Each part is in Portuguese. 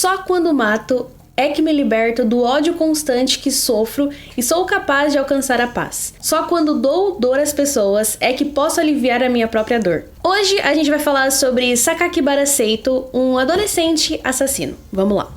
Só quando mato é que me liberto do ódio constante que sofro e sou capaz de alcançar a paz. Só quando dou dor às pessoas é que posso aliviar a minha própria dor. Hoje a gente vai falar sobre Sakakibara Seito, um adolescente assassino. Vamos lá.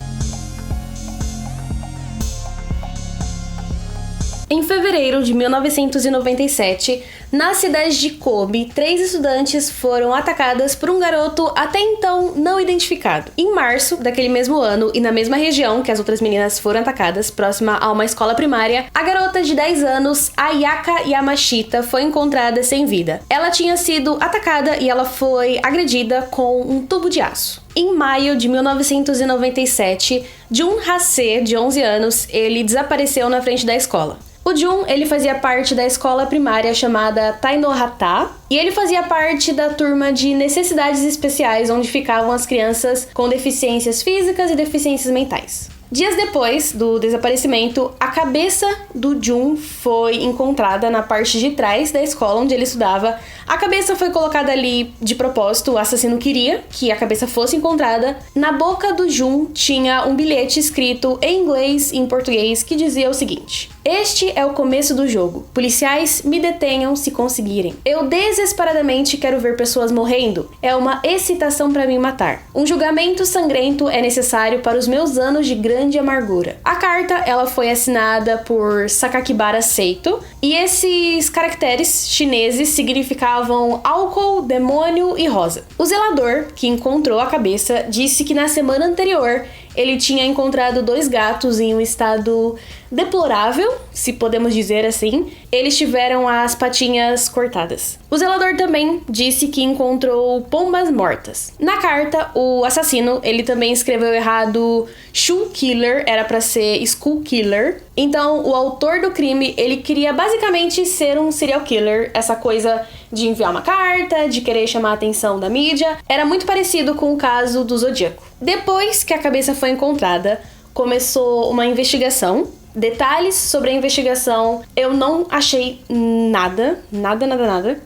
Em fevereiro de 1997, na cidade de Kobe, 3 estudantes foram atacadas por um garoto até então não identificado. Em março daquele mesmo ano, e na mesma região que as outras meninas foram atacadas, próxima a uma escola primária, a garota de 10 anos, Ayaka Yamashita, foi encontrada sem vida. Ela tinha sido atacada e ela foi agredida com um tubo de aço. Em maio de 1997, Jun Hase, de 11 anos, ele desapareceu na frente da escola. O Jun, ele fazia parte da escola primária chamada Tainohata, e ele fazia parte da turma de necessidades especiais, onde ficavam as crianças com deficiências físicas e deficiências mentais. Dias depois do desaparecimento, a cabeça do Jun foi encontrada na parte de trás da escola onde ele estudava. A cabeça foi colocada ali de propósito, o assassino queria que a cabeça fosse encontrada. Na boca do Jun tinha um bilhete escrito em inglês e em português que dizia o seguinte: "Este é o começo do jogo. Policiais, me detenham se conseguirem. Eu desesperadamente quero ver pessoas morrendo. É uma excitação para me matar. Um julgamento sangrento é necessário para os meus anos de grande amargura." A carta, ela foi assinada por Sakakibara Seito, e esses caracteres chineses significavam álcool, demônio e rosa. O zelador, que encontrou a cabeça, disse que na semana anterior ele tinha encontrado 2 gatos em um estado deplorável, se podemos dizer assim. Eles tiveram as patinhas cortadas. O zelador também disse que encontrou pombas mortas. Na carta, o assassino, ele também escreveu errado Shoe Killer, era pra ser School Killer. Então, o autor do crime, ele queria basicamente ser um serial killer. Essa coisa de enviar uma carta, de querer chamar a atenção da mídia, era muito parecido com o caso do Zodíaco. Depois que a cabeça foi encontrada, começou uma investigação. Detalhes sobre a investigação, eu não achei nada.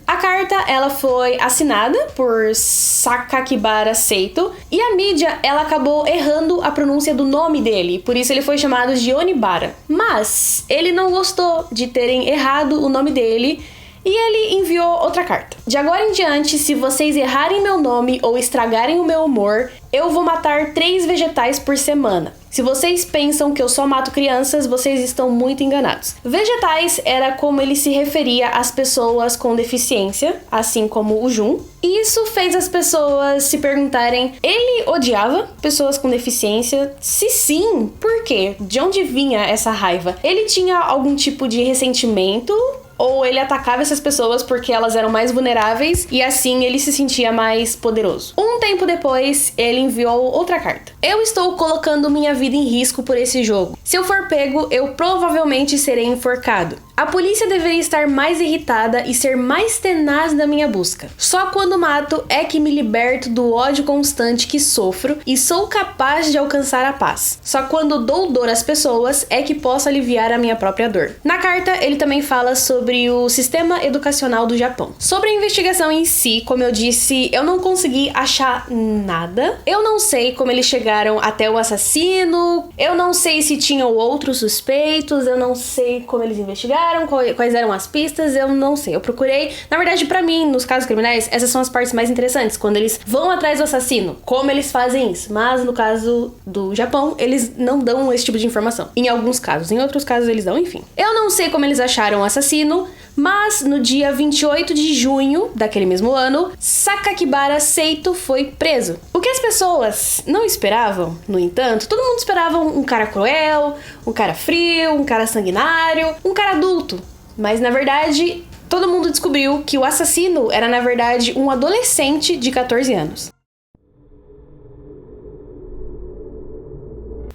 A carta, ela foi assinada por Sakakibara Seito, e a mídia, ela acabou errando a pronúncia do nome dele, por isso ele foi chamado de Onibara. Mas ele não gostou de terem errado o nome dele, e ele enviou outra carta. "De agora em diante, se vocês errarem meu nome ou estragarem o meu humor, eu vou matar 3 vegetais por semana. Se vocês pensam que eu só mato crianças, vocês estão muito enganados." Vegetais era como ele se referia às pessoas com deficiência, assim como o Jun. E isso fez as pessoas se perguntarem: ele odiava pessoas com deficiência? Se sim, por quê? De onde vinha essa raiva? Ele tinha algum tipo de ressentimento? Ou ele atacava essas pessoas porque elas eram mais vulneráveis e assim ele se sentia mais poderoso? Um tempo depois, ele enviou outra carta: "Eu estou colocando minha vida em risco por esse jogo. Se eu for pego, eu provavelmente serei enforcado. A polícia deveria estar mais irritada e ser mais tenaz na minha busca. Só quando mato é que me liberto do ódio constante que sofro e sou capaz de alcançar a paz. Só quando dou dor às pessoas é que posso aliviar a minha própria dor." Na carta, ele também fala sobre o sistema educacional do Japão. Sobre a investigação em si, como eu disse, eu não consegui achar nada. Eu não sei como eles chegaram até o assassino, eu não sei se tinham outros suspeitos, eu não sei como eles investigaram, quais eram as pistas, eu não sei. Eu procurei, na verdade, pra mim, nos casos criminais, essas são as partes mais interessantes, quando eles vão atrás do assassino, como eles fazem isso. Mas no caso do Japão, eles não dão esse tipo de informação. Em alguns casos, em outros casos eles dão, enfim. Eu não sei como eles acharam o assassino, mas no dia 28 de junho daquele mesmo ano, Sakakibara Seito foi preso. O que as pessoas não esperavam, no entanto, todo mundo esperava um cara cruel, um cara frio, um cara sanguinário, um cara adulto. Mas na verdade, todo mundo descobriu que o assassino era na verdade um adolescente de 14 anos.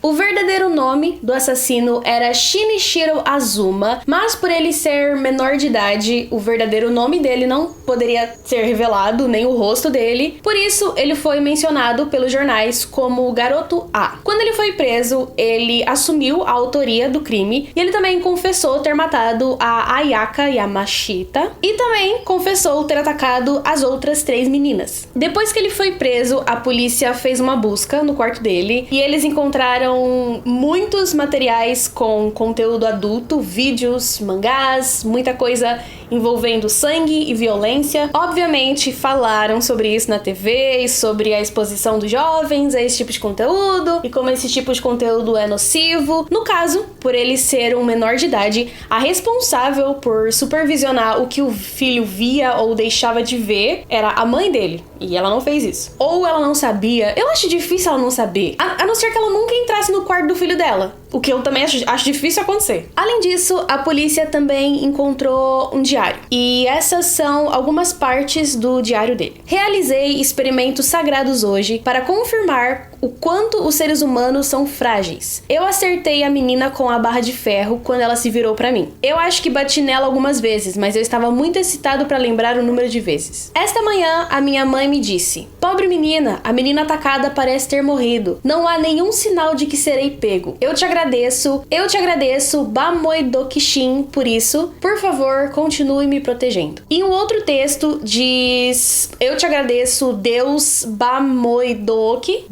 O verdadeiro nome do assassino era Shinichiro Azuma, mas por ele ser menor de idade, o verdadeiro nome dele não poderia ser revelado, nem o rosto dele. Por isso, ele foi mencionado pelos jornais como Garoto A. Quando ele foi preso, ele assumiu a autoria do crime e ele também confessou ter matado a Ayaka Yamashita e também confessou ter atacado as outras 3 meninas. Depois que ele foi preso, a polícia fez uma busca no quarto dele e eles encontraram muitos materiais com conteúdo adulto, vídeos, mangás, muita coisa envolvendo sangue e violência. Obviamente falaram sobre isso na TV e sobre a exposição dos jovens a esse tipo de conteúdo e como esse tipo de conteúdo é nocivo. No caso, por ele ser um menor de idade, a responsável por supervisionar o que o filho via ou deixava de ver era a mãe dele. E ela não fez isso. Ou ela não sabia. Eu acho difícil ela não saber. A não ser que ela nunca entrasse no quarto do filho dela. O que eu também acho difícil acontecer. Além disso, a polícia também encontrou um diário. E essas são algumas partes do diário dele. Realizei experimentos sagrados hoje para confirmar o quanto os seres humanos são frágeis. Eu acertei a menina com a barra de ferro quando ela se virou pra mim. Eu acho que bati nela algumas vezes, mas eu estava muito excitado pra lembrar o número de vezes. Esta manhã, a minha mãe me disse: "Pobre menina, a menina atacada parece ter morrido. Não há nenhum sinal de que serei pego. Eu te agradeço, Bamoidokishin, por isso. Por favor, continue me protegendo." E um outro texto diz: "Eu te agradeço, Deus Bamoidoki.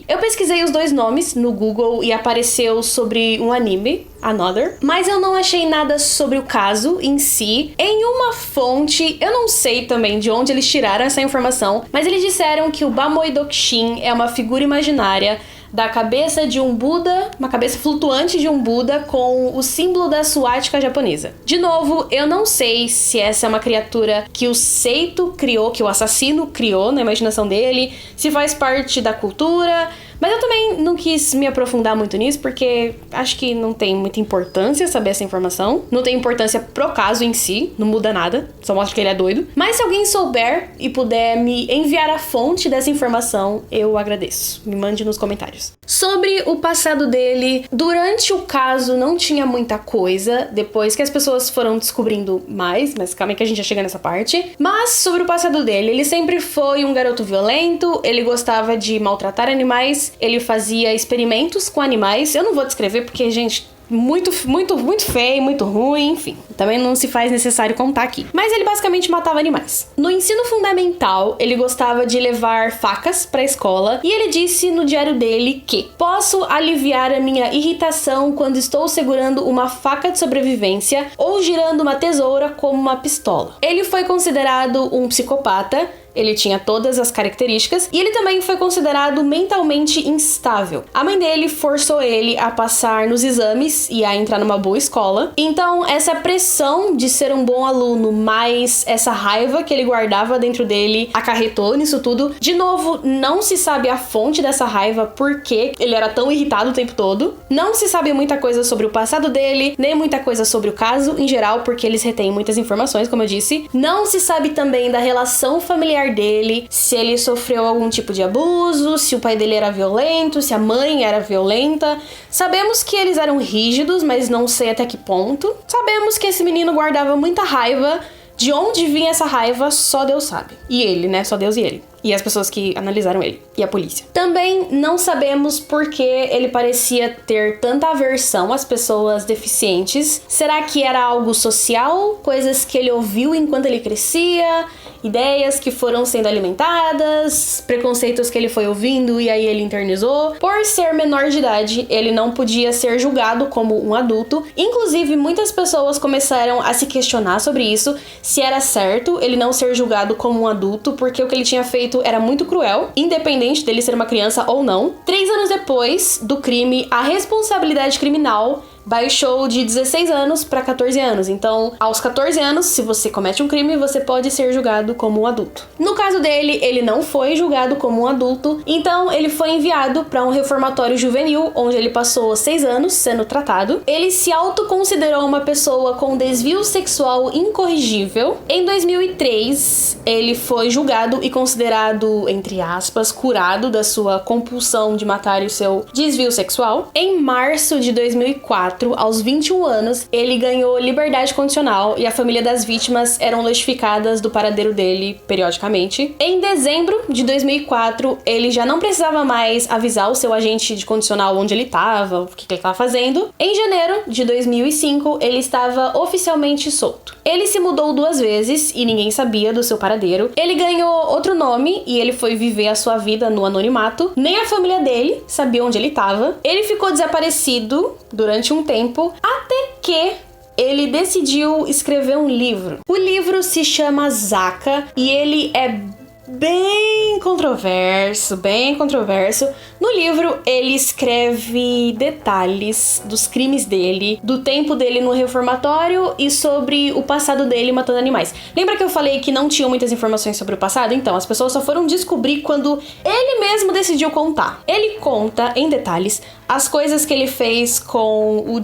Eu pesquisei os 2 nomes no Google e apareceu sobre um anime, Another, mas eu não achei nada sobre o caso em si. Em uma fonte, eu não sei também de onde eles tiraram essa informação, mas eles disseram que o Bamoidokishin é uma figura imaginária da cabeça de um Buda, uma cabeça flutuante de um Buda com o símbolo da suática japonesa. De novo, eu não sei se essa é uma criatura que o Seito criou, que o assassino criou na imaginação dele, se faz parte da cultura, mas eu também não quis me aprofundar muito nisso, porque acho que não tem muita importância saber essa informação. Não tem importância pro caso em si, não muda nada, só mostra que ele é doido. Mas se alguém souber e puder me enviar a fonte dessa informação, eu agradeço. Me mande nos comentários. Sobre o passado dele, durante o caso não tinha muita coisa, depois que as pessoas foram descobrindo mais, mas calma aí que a gente já chega nessa parte. Mas sobre o passado dele, ele sempre foi um garoto violento, ele gostava de maltratar animais, ele fazia experimentos com animais. Eu não vou descrever porque, gente, muito feio, muito ruim, enfim. Também não se faz necessário contar aqui. Mas ele basicamente matava animais. No ensino fundamental, ele gostava de levar facas pra escola e ele disse no diário dele que: "Posso aliviar a minha irritação quando estou segurando uma faca de sobrevivência ou girando uma tesoura como uma pistola." Ele foi considerado um psicopata. Ele tinha todas as características e ele também foi considerado mentalmente instável. A mãe dele forçou ele a passar nos exames e a entrar numa boa escola. Então, essa pressão de ser um bom aluno, mais essa raiva que ele guardava dentro dele, acarretou nisso tudo. De novo, não se sabe a fonte dessa raiva, porque ele era tão irritado o tempo todo. Não se sabe muita coisa sobre o passado dele, nem muita coisa sobre o caso em geral, porque eles retêm muitas informações, como eu disse. Não se sabe também da relação familiar dele, se ele sofreu algum tipo de abuso, se o pai dele era violento, se a mãe era violenta. Sabemos que eles eram rígidos, mas não sei até que ponto. Sabemos que esse menino guardava muita raiva. De onde vinha essa raiva, só Deus sabe. E ele, né? Só Deus e ele. E as pessoas que analisaram ele. E a polícia. Também não sabemos por que ele parecia ter tanta aversão às pessoas deficientes. Será que era algo social? Coisas que ele ouviu enquanto ele crescia? Ideias que foram sendo alimentadas? Preconceitos que ele foi ouvindo e aí ele internizou? Por ser menor de idade, ele não podia ser julgado como um adulto. Inclusive, muitas pessoas começaram a se questionar sobre isso. Se era certo ele não ser julgado como um adulto, porque o que ele tinha feito era muito cruel, independente dele ser uma criança ou não. 3 anos depois do crime, a responsabilidade criminal baixou de 16 anos para 14 anos. Então, aos 14 anos, se você comete um crime, você pode ser julgado como um adulto. No caso dele, ele não foi julgado como um adulto, então ele foi enviado para um reformatório juvenil, onde ele passou 6 anos sendo tratado. Ele se autoconsiderou uma pessoa com desvio sexual incorrigível. Em 2003, ele foi julgado e considerado, entre aspas, curado da sua compulsão de matar e o seu desvio sexual. Em março de 2004, aos 21 anos, ele ganhou liberdade condicional e a família das vítimas eram notificadas do paradeiro dele periodicamente. Em dezembro de 2004, ele já não precisava mais avisar o seu agente de condicional onde ele estava, o que ele estava fazendo. Em janeiro de 2005, ele estava oficialmente solto. Ele se mudou 2 vezes e ninguém sabia do seu paradeiro. Ele ganhou outro nome e ele foi viver a sua vida no anonimato. Nem a família dele sabia onde ele estava. Ele ficou desaparecido durante um tempo, até que ele decidiu escrever um livro. O livro se chama Zaka e ele é bem controverso, bem controverso. No livro, ele escreve detalhes dos crimes dele, do tempo dele no reformatório e sobre o passado dele matando animais. Lembra que eu falei que não tinham muitas informações sobre o passado? Então, as pessoas só foram descobrir quando ele mesmo decidiu contar. Ele conta em detalhes as coisas que ele fez com o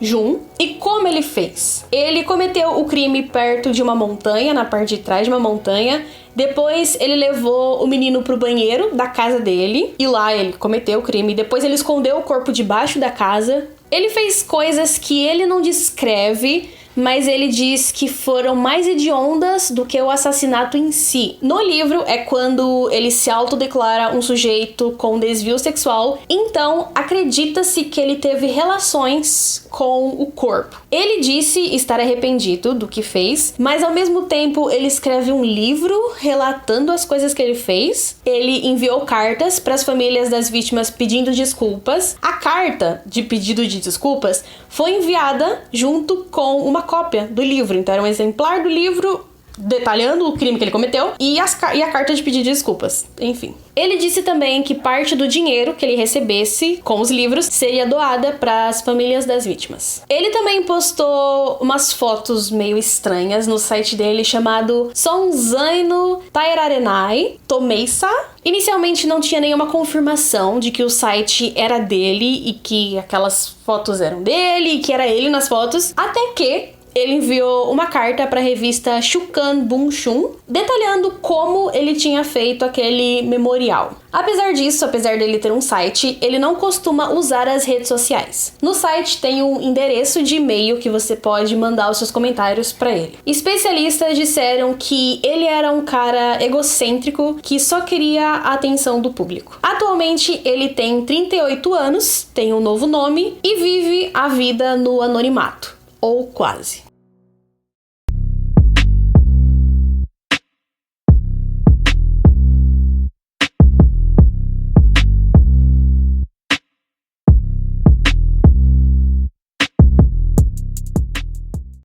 Jun, e como ele fez. Ele cometeu o crime perto de uma montanha, na parte de trás de uma montanha. Depois ele levou o menino pro banheiro da casa dele, e lá ele cometeu o crime. Depois ele escondeu o corpo debaixo da casa. Ele fez coisas que ele não descreve, mas ele diz que foram mais hediondas do que o assassinato em si. No livro é quando ele se autodeclara um sujeito com desvio sexual, então acredita-se que ele teve relações com o corpo. Ele disse estar arrependido do que fez, mas ao mesmo tempo ele escreve um livro relatando as coisas que ele fez. Ele enviou cartas para as famílias das vítimas pedindo desculpas. A carta de pedido de desculpas foi enviada junto com uma cópia do livro. Então era um exemplar do livro detalhando o crime que ele cometeu e a carta de pedido de desculpas. Enfim. Ele disse também que parte do dinheiro que ele recebesse com os livros seria doada para as famílias das vítimas. Ele também postou umas fotos meio estranhas no site dele chamado Sonzaino Tairarenai Tomeisa. Inicialmente não tinha nenhuma confirmação de que o site era dele e que aquelas fotos eram dele e que era ele nas fotos, até que ele enviou uma carta para a revista Shukan Bunshun, detalhando como ele tinha feito aquele memorial. Apesar disso, apesar dele ter um site, ele não costuma usar as redes sociais. No site tem um endereço de e-mail que você pode mandar os seus comentários para ele. Especialistas disseram que ele era um cara egocêntrico que só queria a atenção do público. Atualmente ele tem 38 anos, tem um novo nome e vive a vida no anonimato. Ou quase.